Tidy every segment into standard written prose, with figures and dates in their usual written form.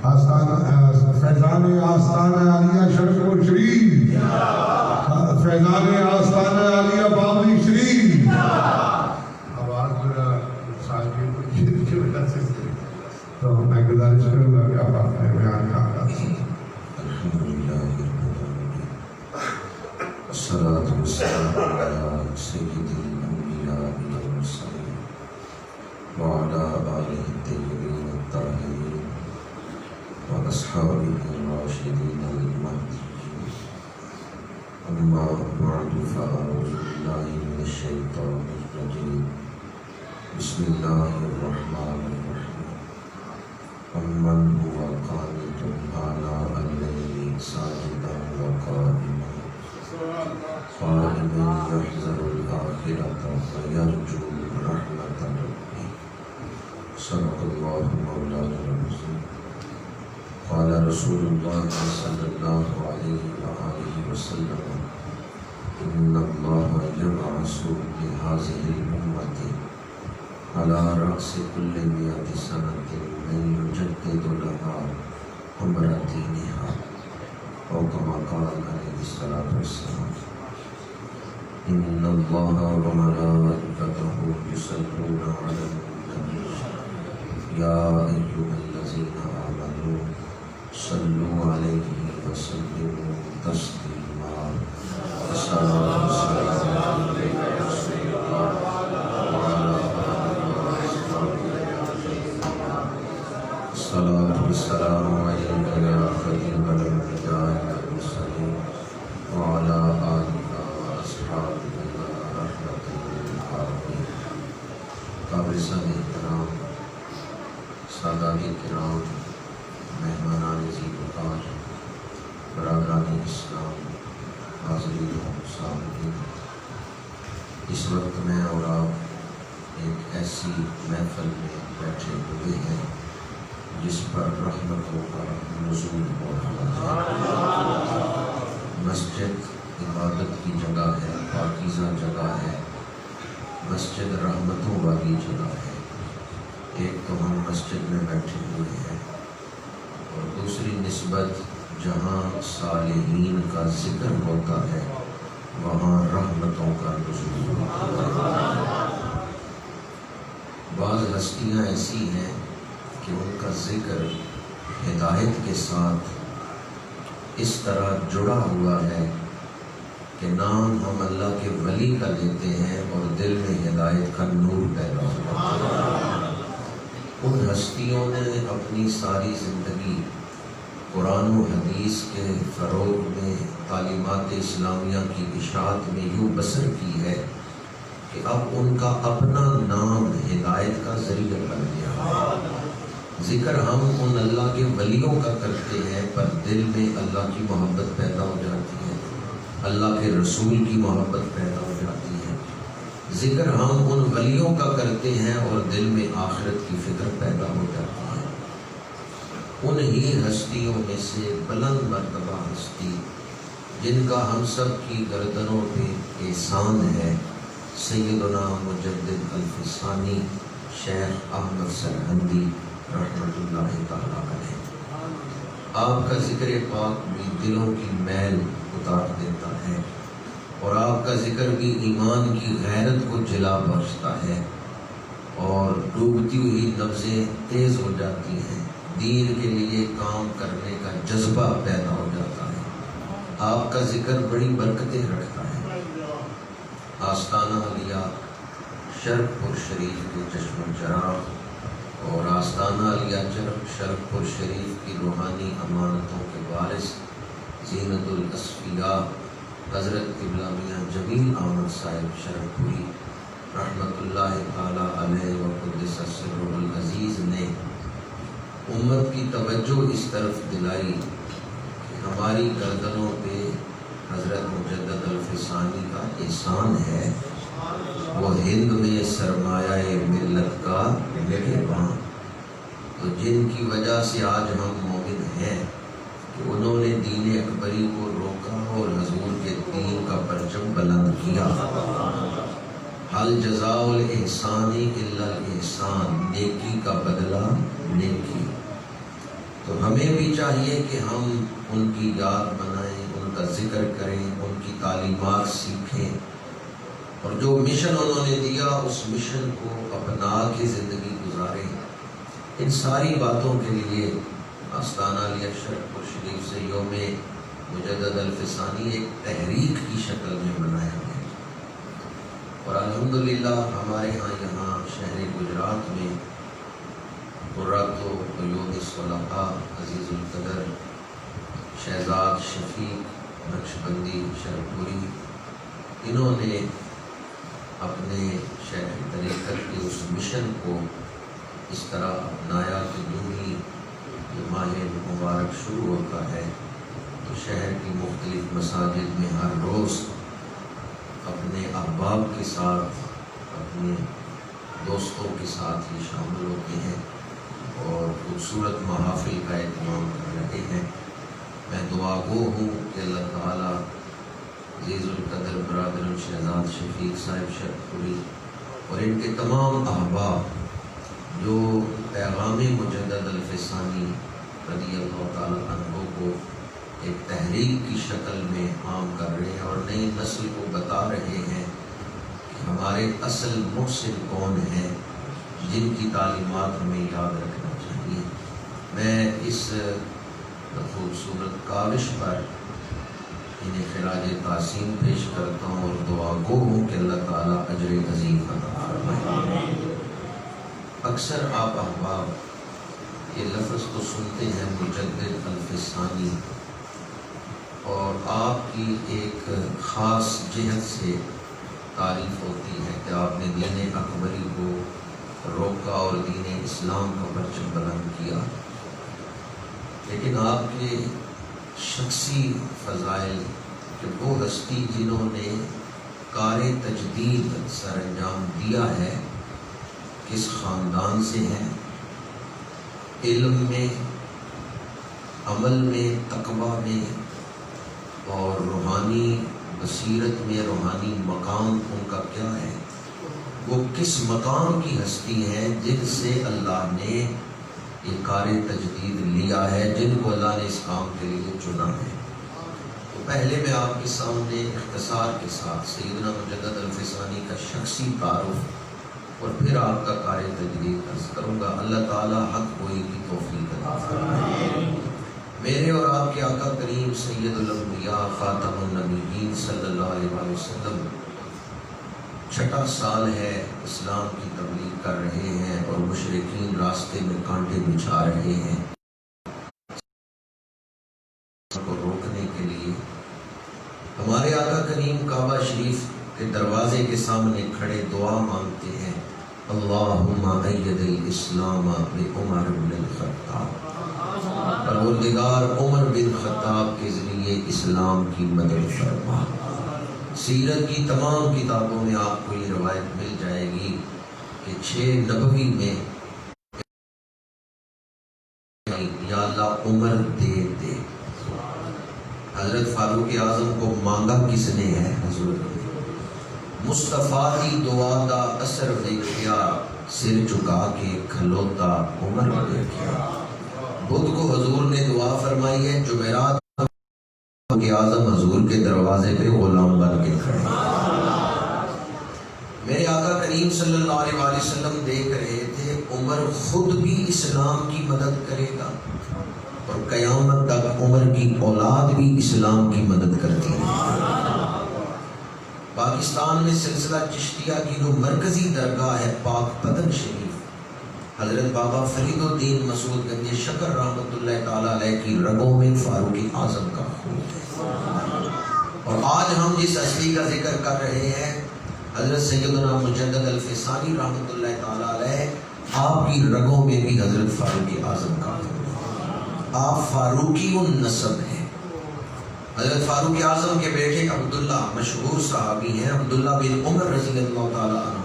فیضان آستان عالیہ شرف شریف، فیضان آستان عالیہ بابری شریف۔ آواز میرا ساتھی کی وجہ سے تو میں گزارش کروں گا کہ آپ اپنے بیان کا آغاز کریں۔ الحمدللہ والصلاة والسلام علی سید الانبیاء والمرسلین وعلی آلہ الطیبین الطاہرین واصحابہ الراشدین المہدیین، اما بعد فاعوذ باللہ من الشیطان الرجیم، بسم اللہ الرحمن الرحیم، امن هو قانت آناء الليل ساجدا وقائما يحذر الآخرة ويرجو رحمة ربه، صدق الله مولانا العظيم۔ قال رسول الله صلى الله عليه وآله وسلم، إن الله يبعث لهذه الأمة على رأس كل 100 سنة من يجدد لها أمر دينها، أو كما قال عليه الصلاة والسلام، إن الله وملائكته يصلون على النبي يا أيها الذين آمنوا صلوا عليه وسلموا تسليما، الصلاة والسلام عليك يا رسول الله وعلى الصلاة والسلام عليك يا خليل الأنبياء والمرسلين وعلى آلك وأصحابك يا رحمة للعالمين۔ قابلان احترام، سادات کرام، مہمانان ذی وقار، برادران اسلام، حاضرین و سامعین، اس وقت میں اور آپ ایک ایسی محفل میں بیٹھے ہوئے ہیں جس پر رحمتوں کا نزول ہو رہا ہے۔ مسجد عبادت کی جگہ ہے، پاکیزہ جگہ ہے، مسجد رحمتوں والی جگہ ہے۔ ایک تو ہم مسجد میں بیٹھے ہوئے ہیں، اور دوسری نسبت جہاں صالحین کا ذکر ہوتا ہے وہاں رحمتوں کا نزول ہوتا ہے۔ بعض ہستیاں ایسی ہیں کہ ان کا ذکر ہدایت کے ساتھ اس طرح جڑا ہوا ہے کہ نام ہم اللہ کے ولی کا لیتے ہیں اور دل میں ہدایت کا نور پیدا ہوتا ہے۔ ان ہستیوں نے اپنی ساری زندگی قرآن و حدیث کے فروغ میں، تعلیمات اسلامیہ کی اشاعت میں یوں بسر کی ہے کہ اب ان کا اپنا نام ہدایت کا ذریعہ بن گیا۔ ذکر ہم ان اللہ کے ولیوں کا کرتے ہیں، پر دل میں اللہ کی محبت پیدا ہو جاتی ہے، اللہ کے رسول کی محبت پیدا ہو جاتی ہے۔ ذکر ہم ان ولیوں کا کرتے ہیں اور دل میں آخرت کی فکر پیدا ہو جاتی ہے۔ انہی ہستیوں میں سے بلند مرتبہ ہستی جن کا ہم سب کی گردنوں پہ احسان ہے، سیدنا مجدد الفسانی شیخ احمد سرہندی رحمۃ اللہ تعالیٰ علیہ۔ آپ کا ذکر پاک بھی دلوں کی میل اتار دیتا ہے، اور آپ کا ذکر بھی ایمان کی غیرت کو جلا بخشتا ہے، اور ڈوبتی ہوئی نبضیں تیز ہو جاتی ہیں، دین کے لیے کام کرنے کا جذبہ پیدا ہو جاتا ہے۔ آپ کا ذکر بڑی برکتیں رکھتا ہے۔ آستانہ عالیہ شرف پور شریف کے چشم چراغ اور آستانہ عالیہ شرف پور شریف کی روحانی امانتوں کے وارث زینت الاصفیاء حضرت قبلہ میاں جمیل احمد صاحب شرف پوری رحمۃ اللہ تعالیٰ علیہ وقدس سرہ العزیز نے امت کی توجہ اس طرف دلائی کہ ہماری گردنوں پہ حضرت مجدد الفسانی کا احسان ہے، وہ ہند میں سرمایہ ملت کا نگہباں، تو جن کی وجہ سے آج ہم مومن ہیں کہ انہوں نے دین اکبری کو روکا اور حضور کے دین کا پرچم بلند کیا۔ حل جزاء الاحسان الا الاحسان، نیکی کا بدلہ نیکی۔ تو ہمیں بھی چاہیے کہ ہم ان کی یاد بنائیں، ان کا ذکر کریں، ان کی تعلیمات سیکھیں، اور جو مشن انہوں نے دیا اس مشن کو اپنا کے زندگی گزاریں۔ ان ساری باتوں کے لیے آستانہ علیہ شرف شریف سے یوم مجدد الفسانی ایک تحریک کی شکل میں منایا گیا، اور الحمدللہ ہمارے یہاں شہر گجرات میں قرۃ العیون الصلحاء عزیز القدر شہزاد شفیق نقشبندی شرپوری، انہوں نے اپنے شیخ طریقت کے اس مشن کو اس طرح اپنایا کہ جو ہی یہ ماہ مبارک شروع ہوتا ہے تو شہر کی مختلف مساجد میں ہر روز اپنے احباب کے ساتھ، اپنے دوستوں کے ساتھ ہی شامل ہوتے ہیں اور خوبصورت محافل کا اہتمام کر رہے ہیں۔ میں دعا گو ہوں کہ اللہ تعالیٰ عزیز القدر برادر شہزاد شفیق صاحب شرپوری اور ان کے تمام احباب جو پیغام مجدد الفسانی رضی اللہ تعالیٰ عنہ کو ایک تحریک کی شکل میں عام کر رہے ہیں اور نئی نسل کو بتا رہے ہیں کہ ہمارے اصل محسن کون ہیں، جن کی تعلیمات ہمیں یاد رکھنا چاہیے۔ میں اس خوبصورت کاوش پر انہیں خراج تعظیم پیش کرتا ہوں اور دعا گو ہوں کہ اللہ تعالیٰ اجر عظیم عطا فرمائے۔ اکثر آپ احباب یہ لفظ تو سنتے ہیں مجدد الفسانی، اور آپ کی ایک خاص جہت سے تعریف ہوتی ہے کہ آپ نے دین اکبری کو روکا اور دین اسلام کا پرچم بلند کیا، لیکن آپ کے شخصی فضائل کہ وہ ہستی جنہوں نے کار تجدید سر انجام دیا ہے کس خاندان سے ہیں، علم میں، عمل میں، تقوی میں اور روحانی بصیرت میں، روحانی مقام ان کا کیا ہے، وہ کس مقام کی ہستی ہے جن سے اللہ نے یہ کار تجدید لیا ہے، جن کو اللہ نے اس کام کے لیے چنا ہے۔ تو پہلے میں آپ کے سامنے اختصار کے ساتھ سیدنا مجدد الفسانی کا شخصی تعارف اور پھر آپ کا کار تجدید عرض کروں گا۔ اللہ تعالی حق گوئی کی توفیق عطا فرمائے۔ میرے اور آپ کے آقا کریم سید الانبیاء خاتم النبیین صلی اللہ علیہ وسلم چھٹا سال ہے اسلام کی تبلیغ کر رہے ہیں اور مشرکین راستے میں کانٹے بچھا رہے ہیں کو روکنے کے لیے۔ ہمارے آقا کریم کعبہ شریف کے دروازے کے سامنے کھڑے دعا مانگتے ہیں، اللہم اید الاسلام بعمر بن الخطاب، پروردگار عمر بن خطاب کے ذریعے اسلام کی مدد فرما۔ سیرت کی تمام کتابوں میں آپ کو یہ روایت مل جائے گی کہ 6 نبوی میں یا اللہ عمر دے دے۔ حضرت فاروق اعظم کو مانگا کس نے ہے؟ حضور مصطفیٰ کی دعا دا اثر دیکھیا، سر چکا کے کھلوتا عمر دیکھیا۔ بدھ کو حضور نے دعا فرمائی ہے، جمعرات کہ اعظم حضور کے دروازے پہ غلام بن کے کھڑے۔ میرے آقا کریم صلی اللہ علیہ وسلم دیکھ رہے تھے عمر خود بھی اسلام کی مدد کرے گا اور قیامت تک عمر کی اولاد بھی اسلام کی مدد کرتی ہے۔ پاکستان میں سلسلہ چشتیہ کی جو مرکزی درگاہ ہے پاک پتن شریف، حضرت بابا فرید الدین مسعود گنج شکر رحمۃ اللہ تعالی علیہ کی رگوں میں فاروق اعظم کا خون ہے۔ اور آج ہم جس ہستی کا ذکر کر رہے ہیں حضرت سیدنا مجدد الفسانی رحمۃ اللہ تعالی علیہ، آپ کی رگوں میں بھی حضرت فاروق اعظم کا خون ہے۔ آپ فاروقی النسب ہیں۔ حضرت فاروق اعظم کے بیٹے عبداللہ مشہور صحابی ہیں، عبداللہ بن عمر رضی اللہ تعالی عنہ،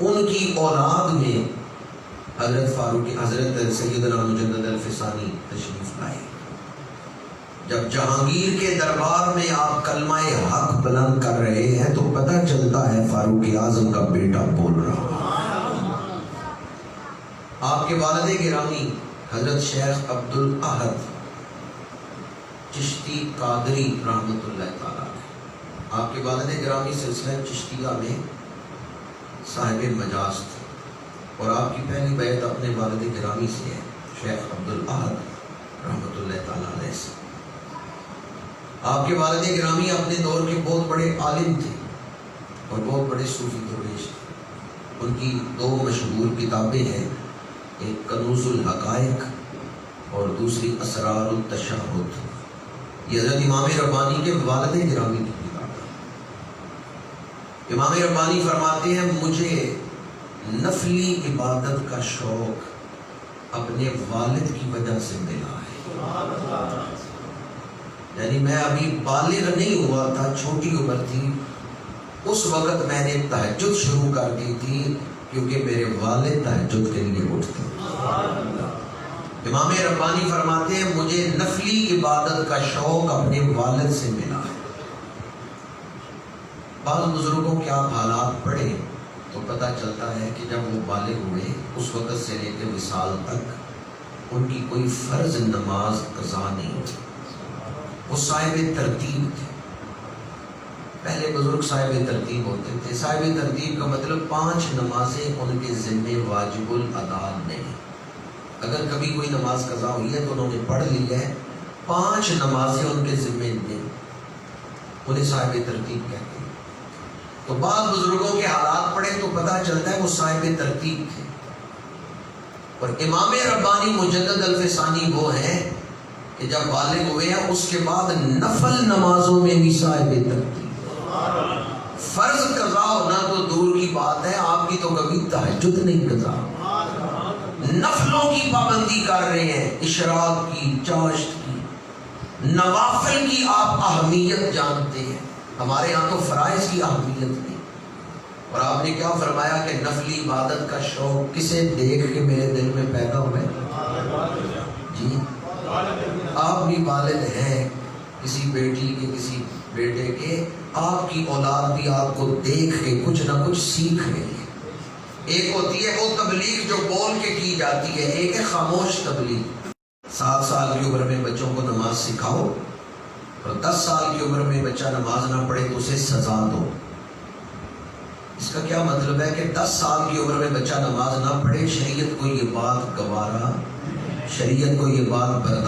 ان کی اولاد میں حضرت سیدنا مجدد الفسانی تشریف لائے۔ جب جہانگیر کے دربار میں آپ کلمہ حق بلند کر رہے ہیں تو پتہ چلتا ہے فاروق اعظم کا بیٹا بول رہا۔ آپ کے والد گرامی حضرت شیخ عبد الاحد چشتی قادری رحمۃ اللہ تعالیٰ علیہ، آپ کے والد گرامی سلسلہ چشتیہ میں صاحب مجاز تھے، اور آپ کی پہلی بیعت اپنے والد گرامی سے ہے، شیخ عبد الاحد رحمۃ اللہ تعالیٰ علیہ سے۔ آپ کے والد گرامی اپنے دور کے بہت بڑے عالم تھے اور بہت بڑے صوفی درویش تھے۔ ان کی دو مشہور کتابیں ہیں، ایک کنوز الحقائق اور دوسری اسرار التشہد۔ یہ حضرت امام ربانی کے والد گرامی کی کتاب ہے۔ امام ربانی فرماتے ہیں مجھے نفلی عبادت کا شوق اپنے والد کی وجہ سے ملا ہے، یعنی میں ابھی بالغ نہیں ہوا تھا، چھوٹی عمر تھی، اس وقت میں نے تہجد شروع کر دی تھی کیونکہ میرے والد تہجد کے لیے اٹھتے۔ امام ربانی فرماتے ہیں مجھے نفلی عبادت کا شوق اپنے والد سے ملا ہے۔ بعض بزرگوں کے آپ حالات پڑھیں تو پتہ چلتا ہے کہ جب وہ بالغ ہوئے اس وقت سے لے کے وصال تک ان کی کوئی فرض نماز قضا نہیں ہوئی۔ وہ صاحب ترتیب تھے، پہلے بزرگ صاحب ترتیب ہوتے تھے۔ صاحب ترتیب کا مطلب 5 نمازیں ان کے ذمہ واجب الادا نہیں۔ اگر کبھی کوئی نماز قضا ہوئی ہے تو انہوں نے پڑھ لی ہے، 5 نمازیں ان کے ذمہ نہیں، انہیں صاحب ترتیب کہتے ہیں۔ تو بعض بزرگوں کے حالات پڑھے تو پتہ چلتا ہے وہ صاحب ترتیب تھے۔ اور امام ربانی مجدد الفسانی وہ ہیں کہ جب بالغ ہوئے ہیں اس کے بعد نفل نمازوں میں بھی صاحب ترتیب، فرض قضا ہونا تو دور کی بات ہے، آپ کی تو کبھی تہجد نہیں قضا، نفلوں کی پابندی کر رہے ہیں، اشراق کی، چاشت کی، نوافل کی آپ اہمیت جانتے ہیں۔ ہمارے ہاں تو فرائض کی اہمیت نہیں۔ اور آپ نے کیا فرمایا کہ نفلی عبادت کا شوق کسے دیکھ کے میرے دل میں پیدا ہوا ہے؟ جی آپ بھی والد ہیں، کسی بیٹی کے کسی بیٹے کے، آپ کی اولاد بھی آپ کو دیکھ کے کچھ نہ کچھ سیکھ رہی ہے۔ ایک ہوتی ہے وہ تبلیغ جو بول کے کی جاتی ہے، ایک ہے خاموش تبلیغ۔ 7 سال کی عمر میں بچوں کو نماز سکھاؤ اور 10 سال کی عمر میں بچہ نماز نہ پڑھے تو اسے سزا دو۔ اس کا کیا مطلب ہے کہ 10 سال کی عمر میں بچہ نماز نہ پڑھے، شریعت کو یہ بات گوارا، شریعت کو یہ بات برداشت